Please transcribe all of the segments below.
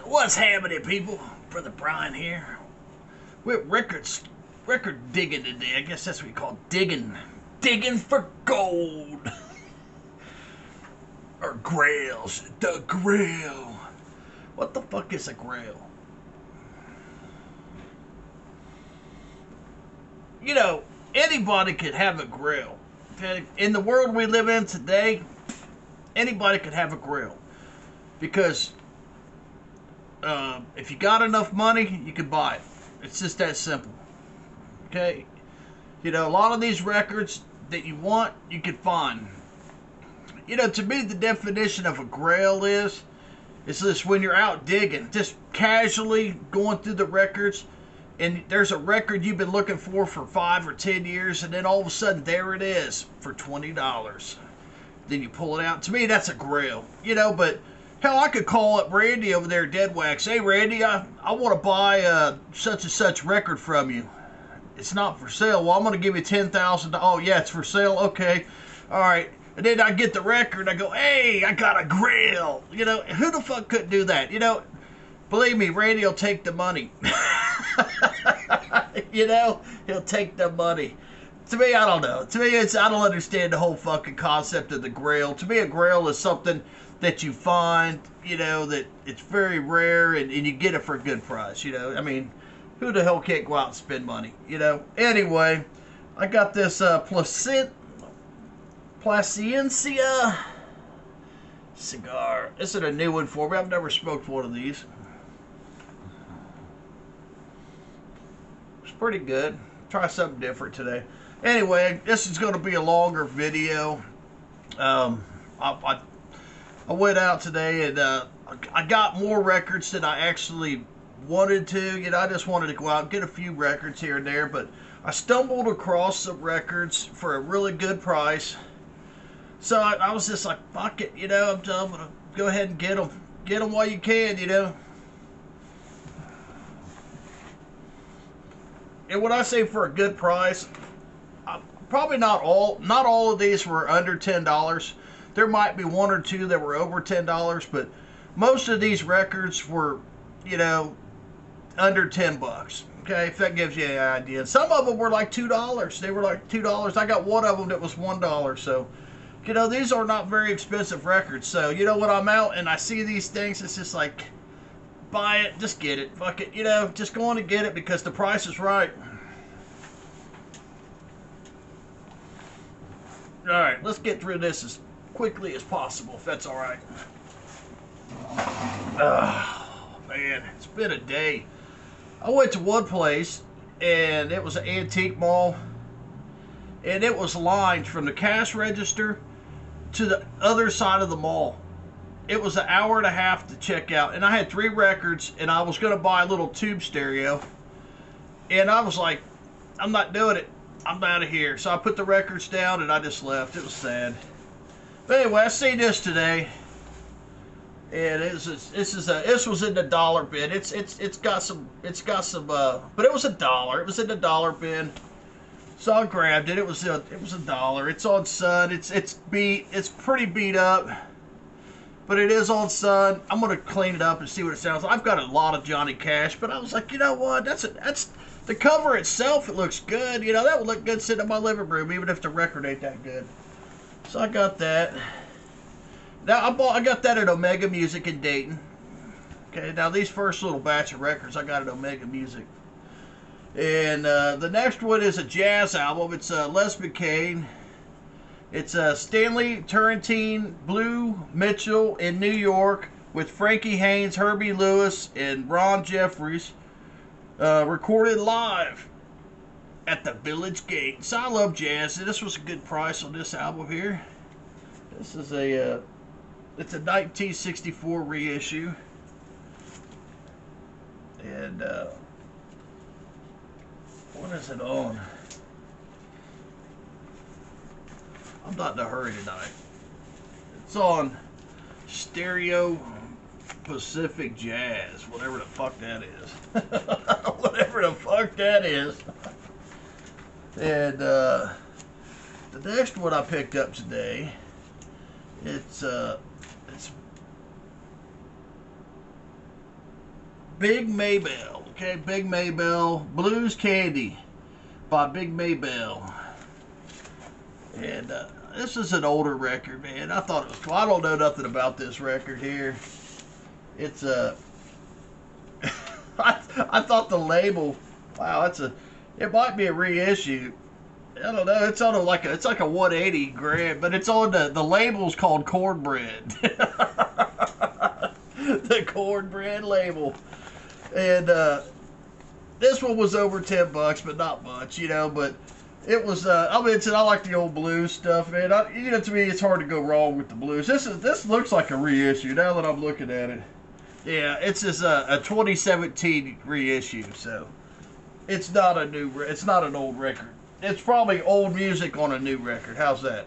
What's happening, people? Brother Brian here. We're record digging today. I guess that's what we call digging. Digging for gold. Or grails. The grail. What the fuck is a grail? You know, anybody could have a grail. Okay? In the world we live in today, anybody could have a grail. Because if you got enough money, you can buy it. It's just that simple. Okay? You know, a lot of these records that you want, you can find. You know, to me, the definition of a grail is this: when you're out digging, just casually going through the records, and there's a record you've been looking for 5 or 10 years, and then all of a sudden, there it is for $20. Then you pull it out. To me, that's a grail. You know, but hell, I could call up Randy over there at Dead Wax. Hey, Randy, I want to buy such and such record from you. It's not for sale. Well, I'm going to give you $10,000. Oh, yeah, it's for sale. Okay. All right. And then I get the record. I go, hey, I got a grail. You know, who the fuck could do that? You know, believe me, Randy will take the money. You know, he'll take the money. To me, I don't know. To me, I don't understand the whole fucking concept of the grail. To me, a grail is something that you find, you know, that it's very rare and you get it for a good price, you know. I mean, who the hell can't go out and spend money, you know? Anyway, I got this Placiencia cigar. This is a new one for me. I've never smoked one of these. It's pretty good. Try something different today. Anyway, this is going to be a longer video. I went out today and I got more records than I actually wanted to. You know, I just wanted to go out and get a few records here and there, but I stumbled across some records for a really good price. So I was just like, fuck it, you know, I'm going to go ahead and get them. Get them while you can, you know. And when I say for a good price, probably not all of these were under $10. There might be one or two that were over $10, but most of these records were, you know, under $10. Okay, if that gives you an idea. Some of them were like $2. They were like $2. I got one of them that was $1. So, you know, these are not very expensive records. So, you know, when I'm out and I see these things, it's just like, buy it, just get it. Fuck it, you know, just go on and get it because the price is right. All right, let's get through this as quickly as possible, if that's all right. Oh, man, it's been a day. I went to one place, and it was an antique mall, and it was lined from the cash register to the other side of the mall. It was an hour and a half to check out, and I had 3 records, and I was going to buy a little tube stereo, and I was like, I'm not doing it. I'm out of here. So I put the records down, and I just left. It was sad. But anyway, I seen this today, and this was in the dollar bin. It's got some, but it was $1. It was in the dollar bin, so I grabbed it. It was $1. It's on Sun. It's pretty beat up, but it is on Sun. I'm gonna clean it up and see what it sounds like. I've got a lot of Johnny Cash, but I was like, you know what? That's the cover itself. It looks good. You know, that would look good sitting in my living room, even if the record ain't that good. So I got that. Now I got that at Omega Music in Dayton. Okay, now these first little batch of records I got at Omega Music. And the next one is a jazz album. It's Les Buchanan. It's Stanley, Turrentine, Blue Mitchell in New York with Frankie Haynes, Herbie Lewis, and Ron Jeffries. Recorded live at the Village Gate. So I love jazz. This was a good price on this album here. This is it's a 1964 reissue. And what is it on? I'm not in a hurry tonight. It's on Stereo Pacific Jazz, whatever the fuck that is. Whatever the fuck that is. And the next one I picked up today, it's Big Maybell. Okay, Big Maybell. Blues Candy by Big Maybell. And this is an older record, man. I thought it was cool. I don't know nothing about this record here. It's a... I thought the label... Wow, it might be a reissue. I don't know. It's on it's like a 180 gram, but it's on the label's called Cornbread. The Cornbread label. And this one was over $10, but not much, you know. But it was. I like the old blues stuff, man. To me, it's hard to go wrong with the blues. This looks like a reissue now that I'm looking at it. Yeah, it's just a 2017 reissue, so it's not a new. It's not an old record. It's probably old music on a new record. How's that?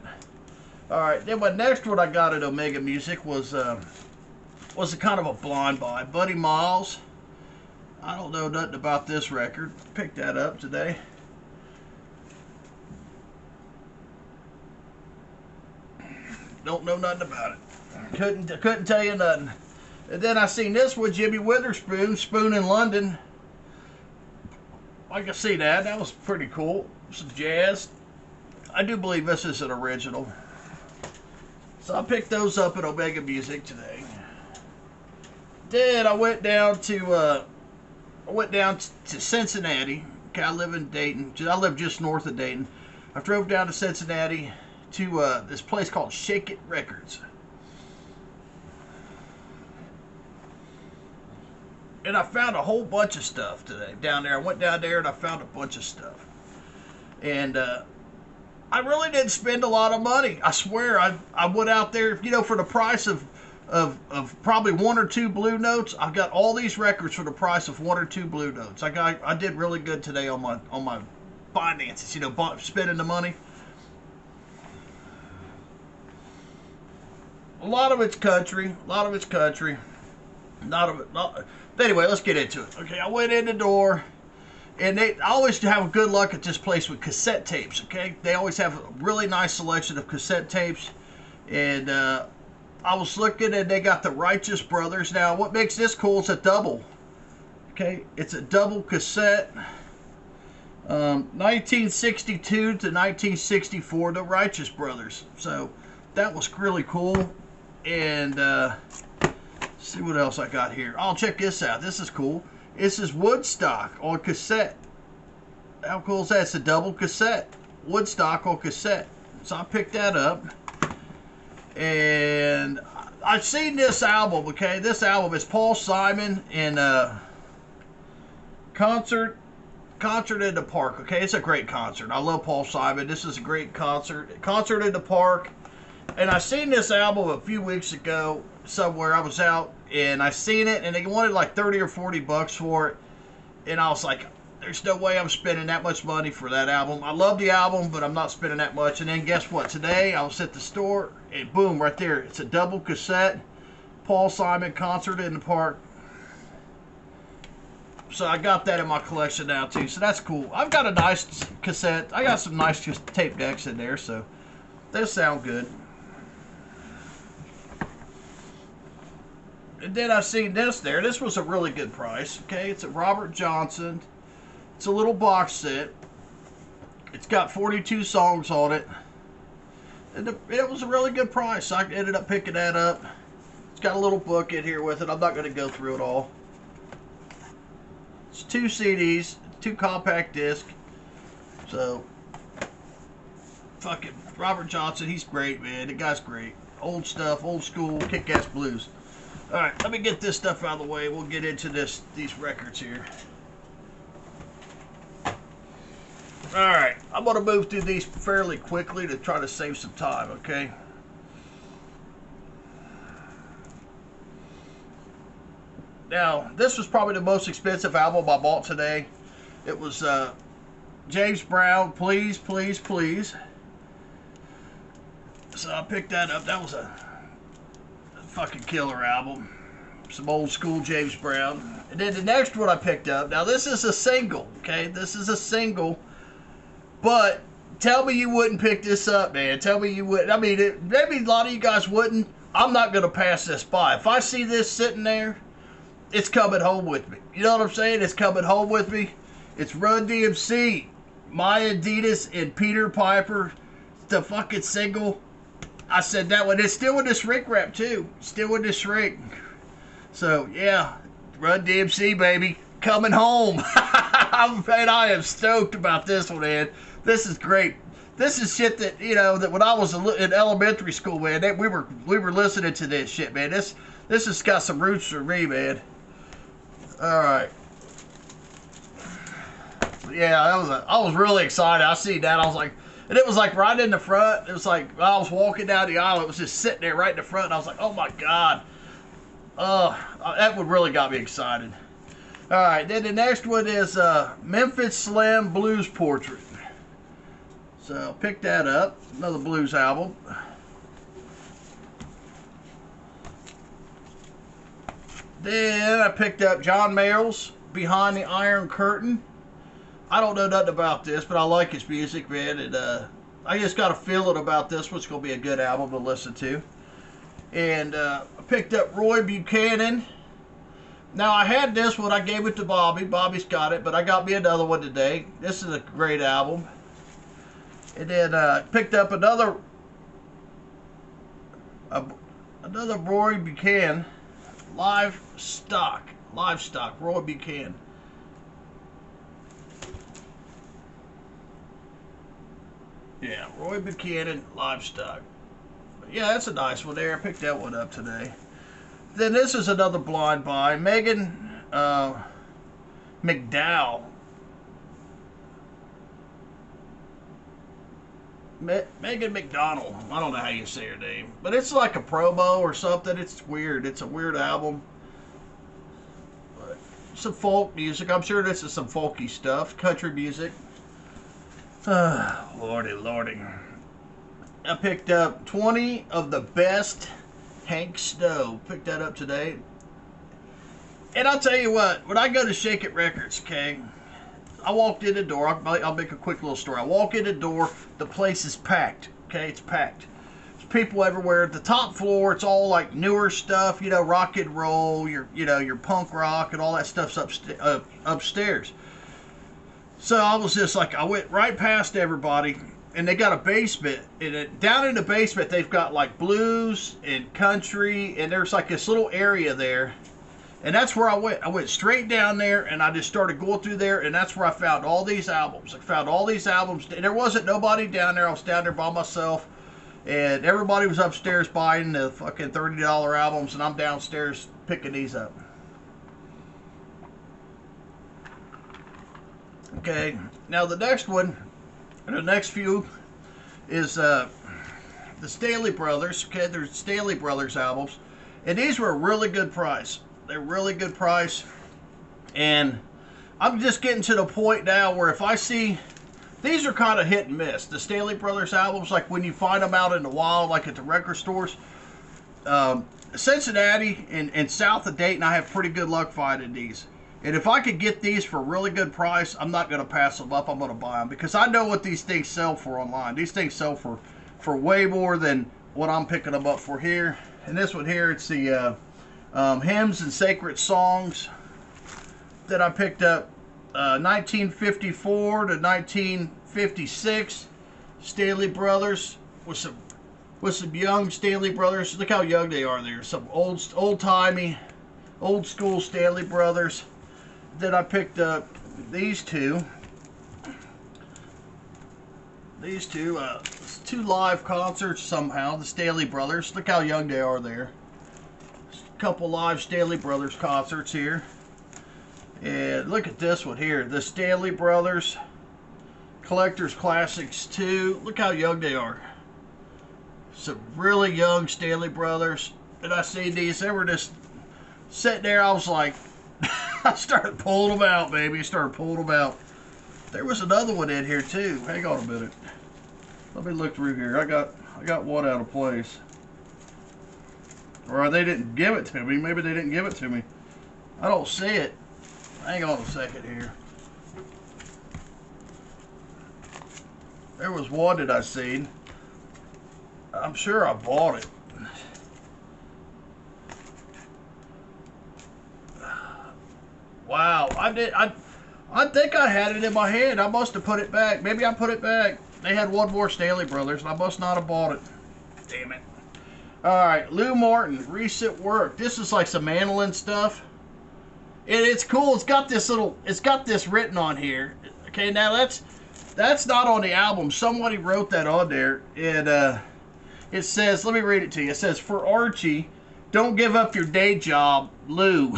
All right. Then my next one I got at Omega Music was a kind of a blind buy. Buddy Miles. I don't know nothing about this record. Picked that up today. Don't know nothing about it. Couldn't tell you nothing. And then I seen this with Jimmy Witherspoon, Spoon in London. I can see that. That was pretty cool. Some jazz. I do believe this is an original. So I picked those up at Omega Music today. Then I went down to Cincinnati. Okay, I live in Dayton. I live just north of Dayton. I drove down to Cincinnati to this place called Shake It Records. And I found a whole bunch of stuff today down there. I went down there and I found a bunch of stuff. And I really didn't spend a lot of money. I swear, I went out there, you know, for the price of probably 1 or 2 Blue Notes. I got all these records for the price of 1 or 2 Blue Notes. I did really good today on my finances, you know, spending the money. A lot of it's country. Not of it. Not. But anyway, let's get into it. Okay, I went in the door, and I always have good luck at this place with cassette tapes. Okay, they always have a really nice selection of cassette tapes, and I was looking, and they got the Righteous Brothers. Now, what makes this cool is a double. Okay, it's a double cassette. 1962 to 1964, the Righteous Brothers. So that was really cool. And see what else I got here. Oh, check this out. This is cool. This is Woodstock on cassette. How cool is that? It's a double cassette. Woodstock on cassette. So I picked that up. And I've seen this album, okay? This album is Paul Simon in Concert in the Park, okay? It's a great concert. I love Paul Simon. This is a great concert. Concert in the Park. And I seen this album a few weeks ago somewhere. I was out and I seen it, and they wanted like 30 or 40 bucks for it. And I was like, there's no way I'm spending that much money for that album. I love the album, but I'm not spending that much. And then guess what? Today I was at the store, and boom, right there. It's a double cassette. Paul Simon, Concert in the Park. So I got that in my collection now too. So that's cool. I've got a nice cassette. I got some nice tape decks in there, so they sound good. And then I seen this there. This was a really good price. Okay, it's a Robert Johnson. It's a little box set. It's got 42 songs on it. And it was a really good price. I ended up picking that up. It's got a little book in here with it. I'm not going to go through it all. It's 2 CDs, 2 compact discs. So, fucking Robert Johnson, he's great, man. The guy's great. Old stuff, old school, kick-ass blues. All right, let me get this stuff out of the way. We'll get into these records here. All right, I'm going to move through these fairly quickly to try to save some time, okay? Now, this was probably the most expensive album I bought today. It was James Brown, Please, Please, Please. So I picked that up. That was a fucking killer album. Some old school James Brown. And then the next one I picked up. Now this is a single, okay? This is a single. But tell me you wouldn't pick this up, man. Tell me you wouldn't. I mean, maybe a lot of you guys wouldn't. I'm not going to pass this by. If I see this sitting there, it's coming home with me. You know what I'm saying? It's coming home with me. It's Run DMC, Maya Adidas, and Peter Piper. The fucking single. I said that one. It's still in this shrink wrap too. Still in this shrink. So yeah, Run DMC, baby, coming home. Man, I am stoked about this one, man. This is great. This is shit that, you know, that when I was in elementary school, man, we were listening to this shit, man. This has got some roots for me, man. All right. Yeah, I was really excited. I seen that. I was like, and it was like right in the front. It was like I was walking down the aisle. It was just sitting there right in the front. And I was like, oh my God. That one really got me excited. All right, then the next one is Memphis Slim Blues Portrait. So I'll pick that up. Another blues album. Then I picked up John Mayall's Behind the Iron Curtain. I don't know nothing about this, but I like his music, man. And I just got a feeling about this one's going to be a good album to listen to. And I picked up Roy Buchanan. Now, I had this one. I gave it to Bobby. Bobby's got it, but I got me another one today. This is a great album. And then picked up another Roy Buchanan. Livestock, Roy Buchanan. Yeah, Roy Buchanan, Livestock. Yeah, that's a nice one there. I picked that one up today. Then this is another blind buy. Megan McDowell. Megan McDonald. I don't know how you say her name. But it's like a promo or something. It's weird. It's a weird album. But some folk music. I'm sure this is some folky stuff. Country music. Lordy, lordy. I picked up 20 of the best Hank Snow. Picked that up today. And I'll tell you what, when I go to Shake It Records, okay, I walked in the door. I'll make a quick little story. I walk in the door, the place is packed. Okay, it's packed. There's people everywhere. The top floor, it's all like newer stuff, you know, rock and roll, your punk rock and all that stuff's upstairs. So I was just like, I went right past everybody, and they got a basement. And down in the basement, they've got like blues and country, and there's like this little area there. And that's where I went. I went straight down there, and I just started going through there, and that's where I found all these albums. I found all these albums. And there wasn't nobody down there. I was down there by myself, and everybody was upstairs buying the fucking $30 albums, and I'm downstairs picking these up. Okay, now the next one, the next few, is the Stanley Brothers. Okay, they're Stanley Brothers albums, and these were a really good price. They're really good price, and I'm just getting to the point now where if I see, these are kind of hit and miss. The Stanley Brothers albums, like when you find them out in the wild, like at the record stores. Cincinnati and south of Dayton, I have pretty good luck finding these. And if I could get these for a really good price, I'm not going to pass them up. I'm going to buy them because I know what these things sell for online. These things sell for way more than what I'm picking them up for here. And this one here, it's the Hymns and Sacred Songs that I picked up 1954 to 1956. Stanley Brothers with some young Stanley Brothers. Look how young they are there. Some old-timey, old-school Stanley Brothers. Then I picked up these two. These two live concerts somehow. The Stanley Brothers. Look how young they are there. A couple live Stanley Brothers concerts here. And look at this one here. The Stanley Brothers Collector's Classics 2. Look how young they are. Some really young Stanley Brothers. And I seen these. They were just sitting there. I was like, I started pulling them out, baby. Started pulling them out. There was another one in here too. Hang on a minute. Let me look through here. I got one out of place. Or they didn't give it to me. Maybe they didn't give it to me. I don't see it. Hang on a second here. There was one that I seen. I'm sure I bought it. I did. I think I had it in my hand. I must have put it back. Maybe I put it back. They had one more Stanley Brothers, and I must not have bought it. Damn it. All right, Lou Martin, recent work. This is like some mandolin stuff. And it's cool. It's got this written on here. Okay, now that's not on the album. Somebody wrote that on there. And it says, let me read it to you. It says, for Archie, don't give up your day job, Lou.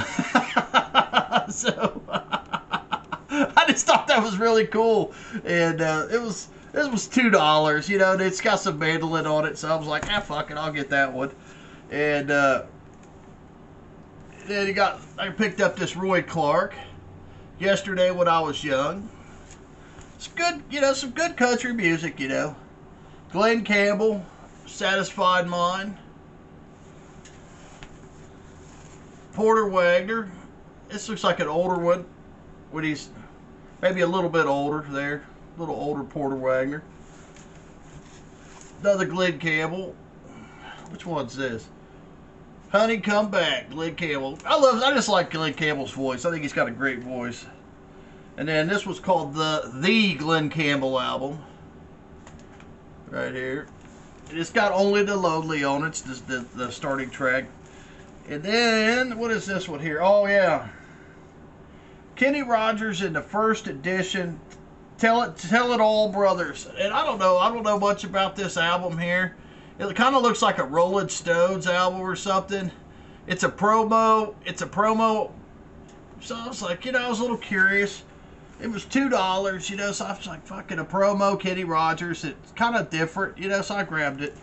So I just thought that was really cool. And it was $2, you know, and it's got some mandolin on it. So I was like, fuck it, I'll get that one. And then I picked up this Roy Clark yesterday when I was young. It's good, you know, some good country music, you know. Glenn Campbell, Satisfied Mind. Porter Wagner. This looks like an older one when he's maybe a little bit older there. A little older Porter Wagner. Another Glenn Campbell. Which one's this? Honey, Come Back, Glenn Campbell. I just like Glenn Campbell's voice. I think he's got a great voice. And then this was called the Glenn Campbell album. Right here. It's got Only the Lonely on it. It's the starting track. And then, what is this one here? Oh, yeah. Kenny Rogers in the first edition. Tell It All Brothers. And I don't know much about this album here. It kind of looks like a Rolling Stones album or something. It's a promo. So I was like, you know, I was a little curious. It was $2, you know, so I was like, fucking a promo, Kenny Rogers. It's kind of different, you know, so I grabbed it.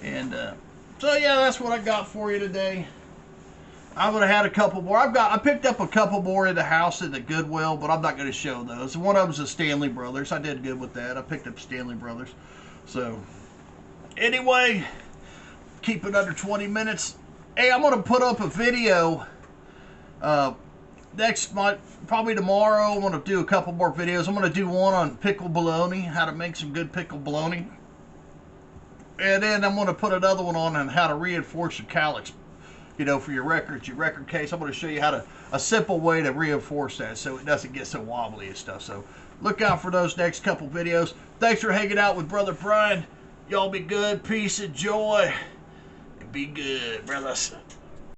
And so, yeah, that's what I got for you today. I would have had a couple more. I picked up a couple more in the house in the Goodwill, but I'm not going to show those. One of them's the Stanley Brothers. I did good with that. I picked up Stanley Brothers. So, anyway, keep it under 20 minutes. Hey, I'm going to put up a video next month, probably tomorrow. I'm going to do a couple more videos. I'm going to do one on pickled bologna, how to make some good pickled bologna. And then I'm going to put another one on how to reinforce your calyx, you know, for your record case. I'm going to show you a simple way to reinforce that so it doesn't get so wobbly and stuff. So look out for those next couple videos. Thanks for hanging out with Brother Brian. Y'all be good, peace and joy, and be good, brothers.